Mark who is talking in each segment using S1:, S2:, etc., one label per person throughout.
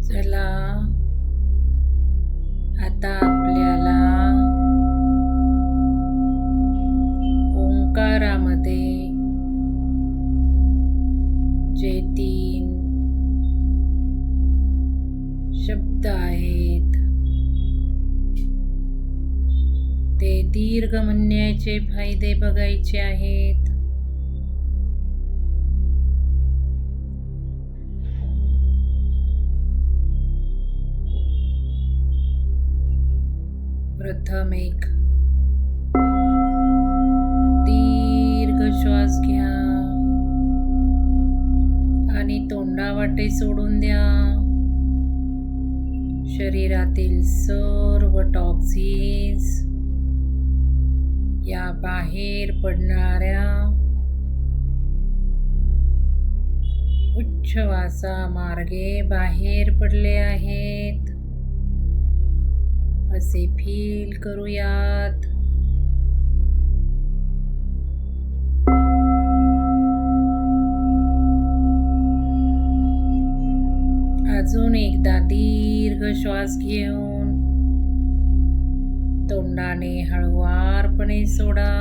S1: चला आता आपल्याला ओंकारामध्ये जे 3 शब्द आहेत ते दीर्घ म्हणण्याचे फायदे बघायचे आहेत. प्रथम एक दीर्घ श्वास घ्या आणि तोंडावाटे सोडून द्या. शरीरातील सर्व टॉक्सिन्स या बाहेर पडणाऱ्या उच्छ्वासामार्गे बाहेर पडले आहेत असे फील करूयात. अजून एकदा दीर्घ श्वास घेऊन तोंडाने हळुवारपणे सोडा.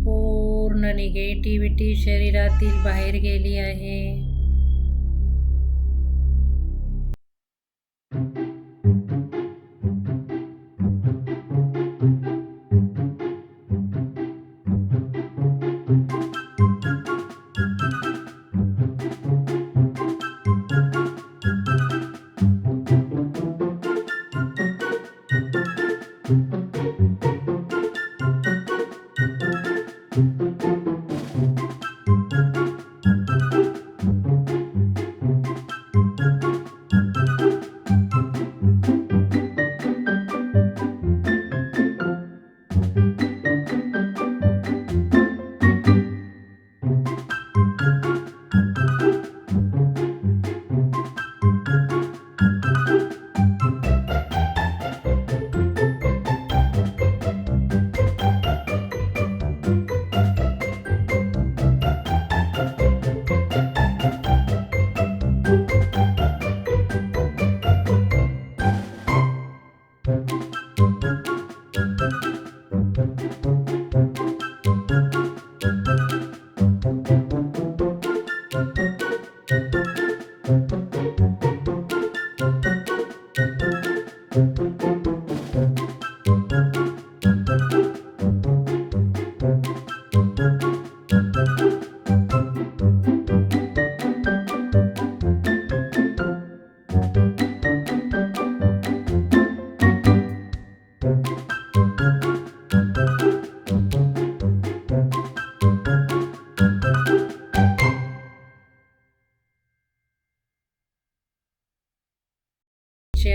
S1: पूर्ण निगेटिव्हिटी शरीरातील बाहेर गेली आहे.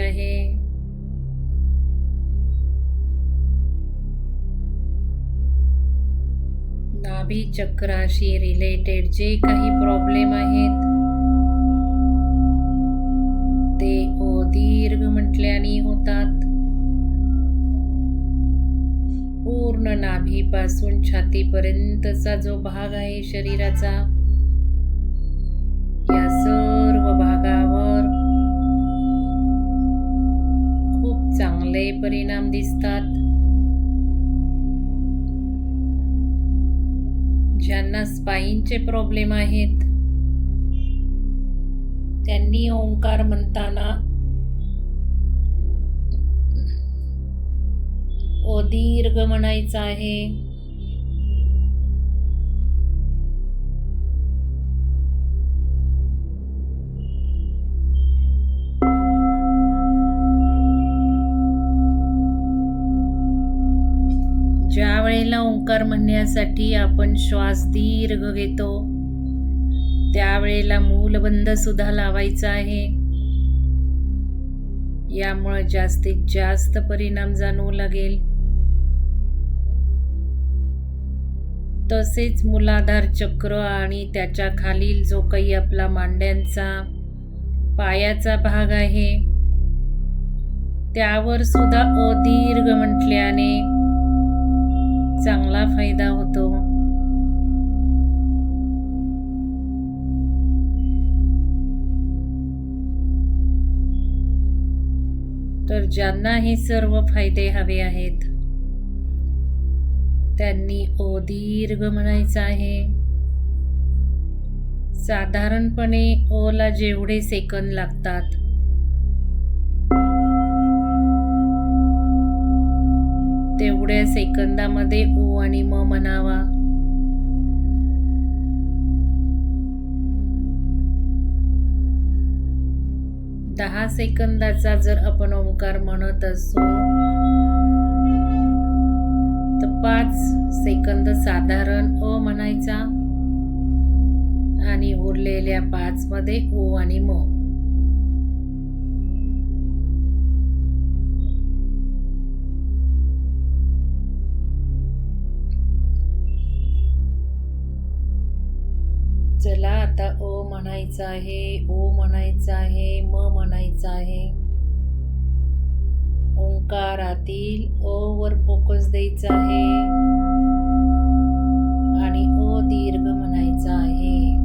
S1: आहे नाभी चक्राशी रिलेटेड जे काही प्रॉब्लेम आहेत ते दीर्घ म्हटल्याने होतात. पूर्ण नाभीपासून छातीपर्यंतचा जो भाग आहे शरीराचा, या सर्व भागावर खूप चांगले परिणाम दिसतात. ज्यांना स्पाईनचे प्रॉब्लेम आहेत त्यांनी ओंकार म्हणताना दीर्घ म्हणायचा आहे. ज्या वेळेला ओंकार म्हणण्यासाठी आपण श्वास दीर्घ घेतो त्यावेळेला मूलबंध सुद्धा लावायचा आहे. यामुळे जास्तीत जास्त परिणाम जाणवू लागेल. तसेच मूलाधार चक्र आणि त्याच्या खालील जो काही आपला मांड्यांचा पायाचा भाग आहे त्यावर सुद्धा दीर्घ म्हटल्याने चांगला फायदा होतो. ज्यांना हे सर्व फायदे हवे आहेत त्यांनी ओ दीर्घ म्हणायचं आहे. साधारणपणे ओ ला जेवढे सेकंद लागतात तेवढ्या सेकंदामध्ये ओ आणि म म्हणावा. दहा सेकंदाचा जर आपण ओंकार म्हणत असू तर 5 सेकंद साधारण अ म्हणायचा आणि उरलेल्या 5 मध्ये ओ आणि म. चला आता ओ म्हणायचं आहे, ओ म्हणायचं आहे, म म्हणायचं आहे. ओंकारातील ओ वर फोकस द्यायचा आहे आणि ओ दीर्घ म्हणायचा आहे.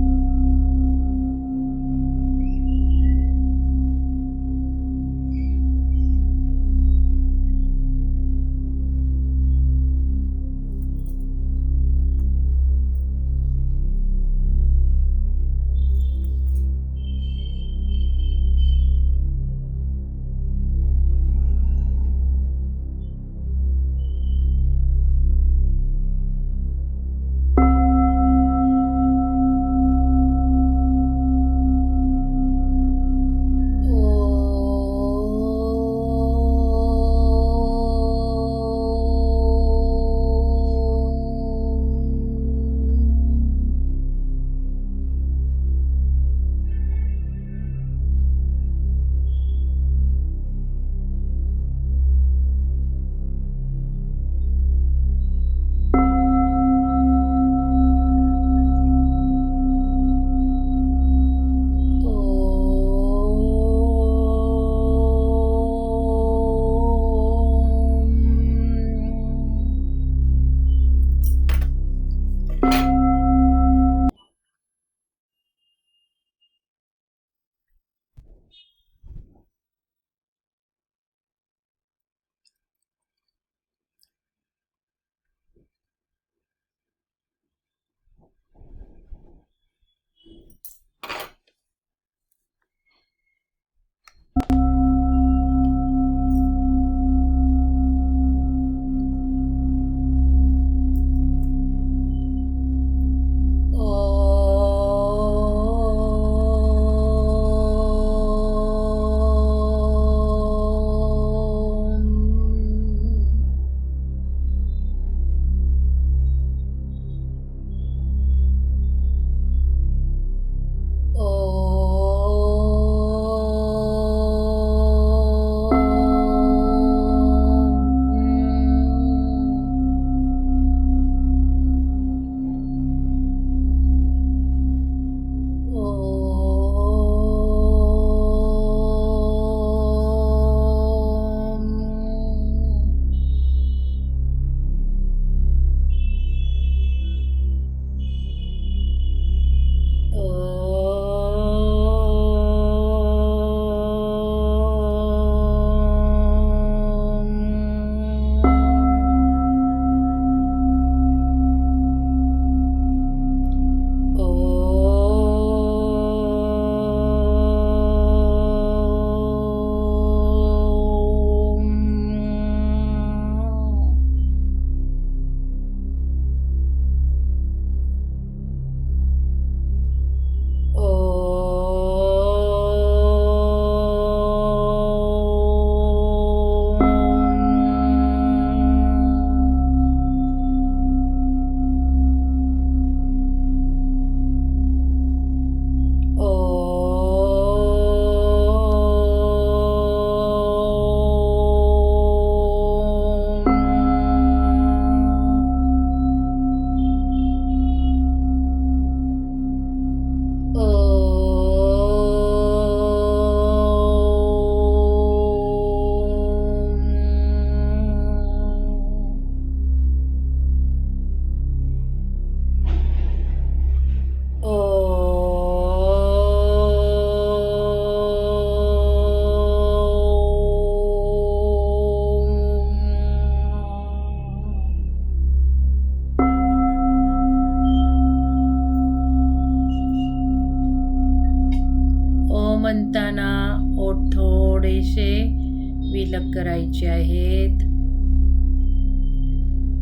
S1: विलग करायचे आहेत.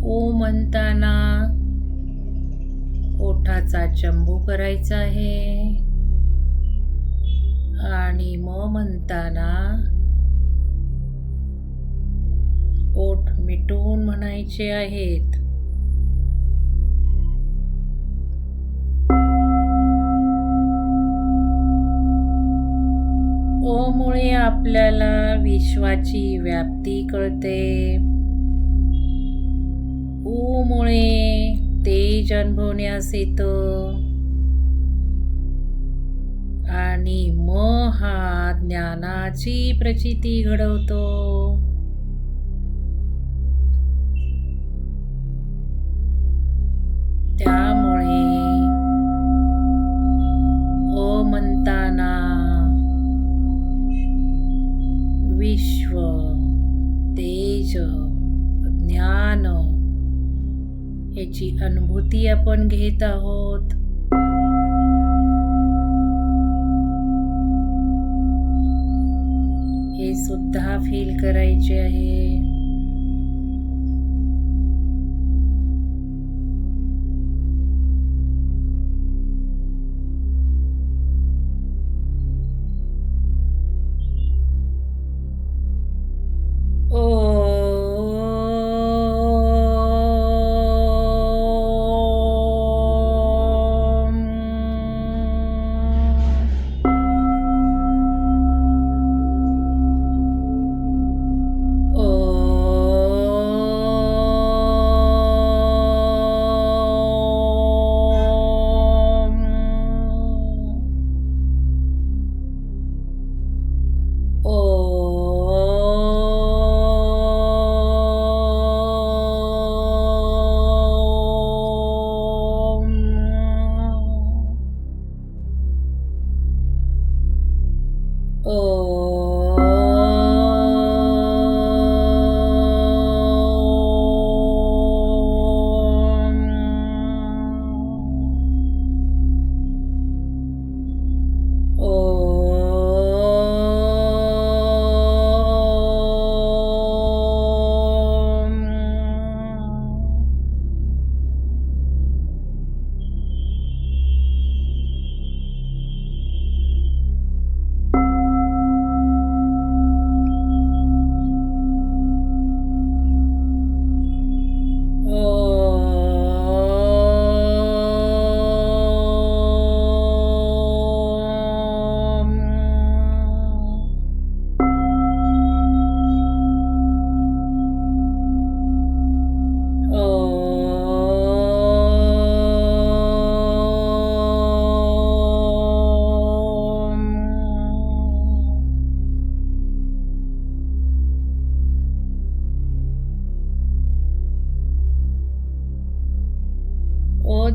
S1: ओ म्हणताना ओठाचा चंबू करायचा आहे आणि म म्हणताना ओठ मिटून म्हणायचे आहेत. ओ मुळे आपल्याला विश्वाची व्याप्ती कळते. ऊ मुळे तेज अनुभवण्यास येतं आणि म हा ज्ञानाची प्रचिती घडवतो. त्यामुळे अ म्हणताना विश्व, तेज, ज्ञान याची अनुभूती आपण घेत आहोत. हे सुद्धा फील करायचे आहे.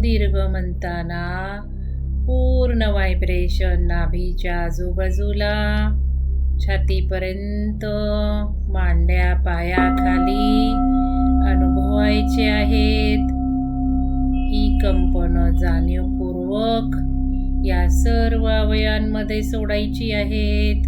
S1: दीर्घ म्हणताना पूर्ण व्हायब्रेशन नाभीच्या आजूबाजूला छातीपर्यंत मांड्या पायाखाली अनुभवायचे आहेत. ही कंपन जाणीवपूर्वक या सर्व अवयवांमध्ये सोडायची आहेत.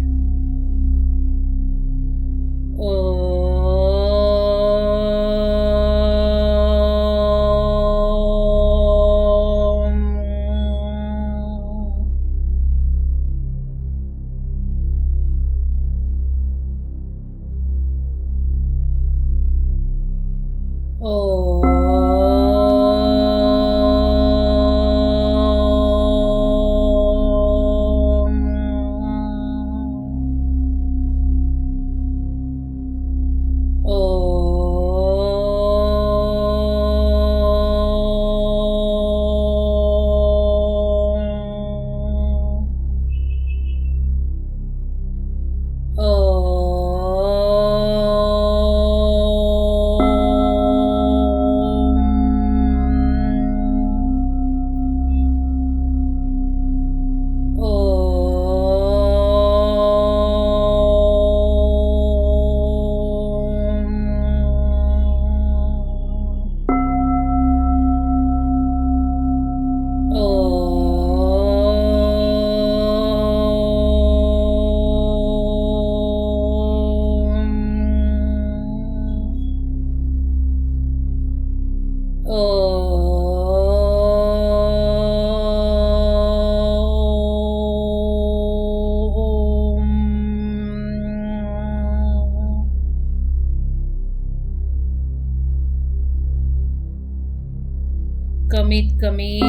S1: कमीत कमी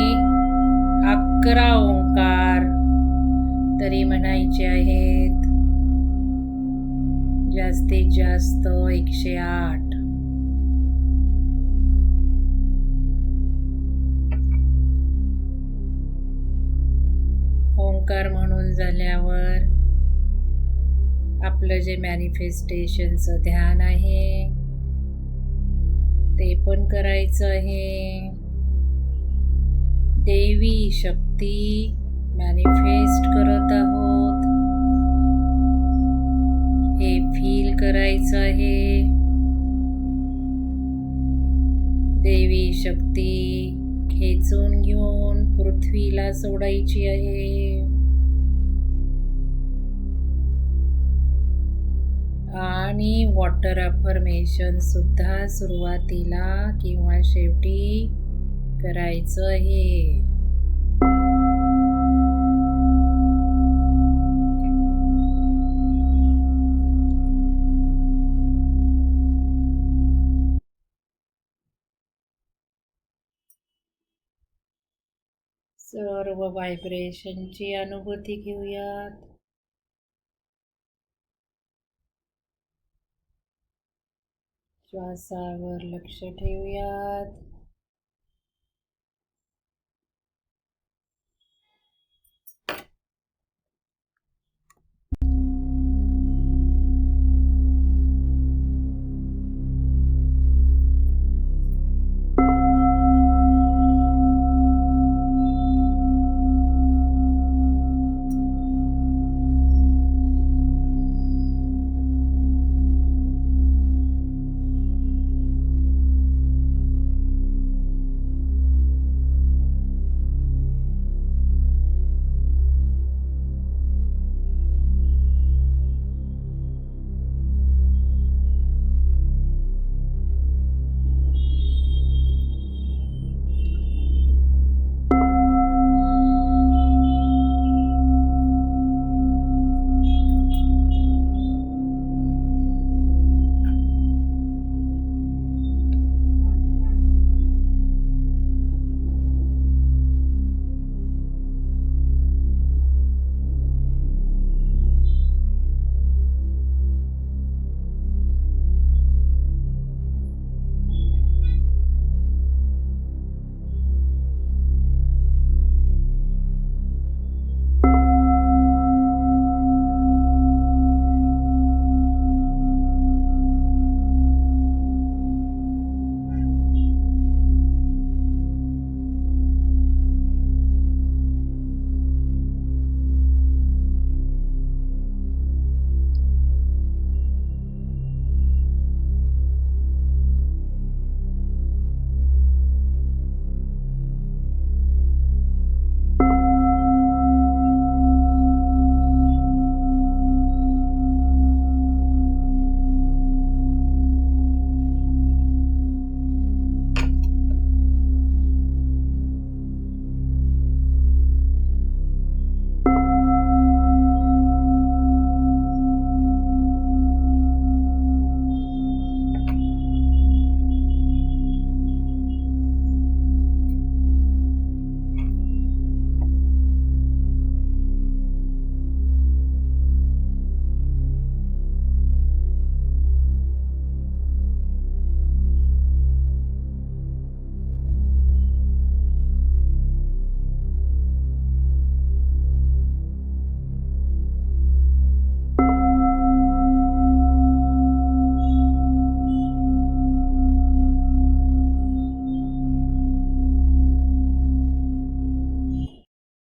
S1: 11 ओंकार तरी म्हणायचे आहेत. जास्तीत जास्त 108. ओंकार म्हणून झाल्यावर आपलं जे मॅनिफेस्टेशनचं ध्यान आहे ते पण करायचं आहे. देवी शक्ती मॅनिफेस्ट करत आहोत हे फील करायचं आहे. देवी शक्ती खेचून घेऊन पृथ्वीला सोडायची आहे. आणि वॉटर अफर्मेशन सुद्धा सुरुवातीला किंवा शेवटी करायचं आहे. सर्व व्हायब्रेशनची अनुभूती घेऊयात. श्वासावर लक्ष ठेवूयात.